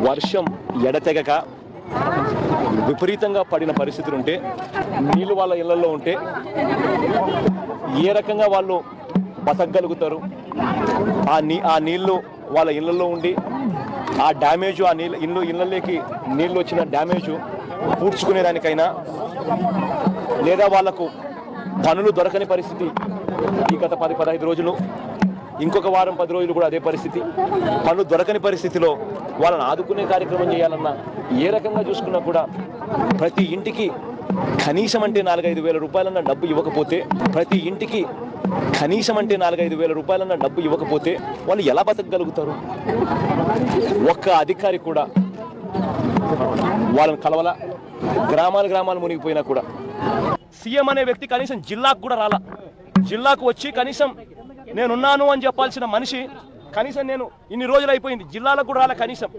వర్షం ఎడతెగక విపరీతంగా పడిన పరిస్థితులు ఉంటే, నీళ్ళు వాళ్ళ ఇళ్లలో ఉంటే ఏ రకంగా వాళ్ళు బతకగలుగుతారు? ఆ నీళ్లు వాళ్ళ ఇళ్లలో ఉండి ఆ డ్యామేజ్, ఆ ఇళ్ళలోకి నీళ్ళు వచ్చిన డ్యామేజ్ పూడ్చుకునేదానికైనా, లేదా వాళ్లకు పనులు దొరకని పరిస్థితి ఈ గత 10-15 రోజులు, ఇంకొక వారం 10 రోజులు కూడా అదే పరిస్థితి, పనులు దొరకని పరిస్థితిలో వాళ్ళని ఆదుకునే కార్యక్రమం చేయాలన్నా ఏ రకంగా చూసుకున్నా కూడా ప్రతి ఇంటికి కనీసం అంటే 4-5 వేల రూపాయలన్న డబ్బు ఇవ్వకపోతే, ప్రతి ఇంటికి కనీసం అంటే 4-5 వేల రూపాయలన్న డబ్బు ఇవ్వకపోతే వాళ్ళు ఎలా బతకగలుగుతారు? ఒక్క అధికారి కూడా వాళ్ళని కలవల. గ్రామాలు మునిగిపోయినా కూడా సీఎం అనే వ్యక్తి కనీసం జిల్లాకు కూడా రాలా. జిల్లాకు వచ్చి కనీసం నేనున్నాను అని చెప్పాల్సిన మనిషి కనీసం నేను ఇన్ని రోజులు అయిపోయింది జిల్లాలకు కూడా రాలే కనీసం.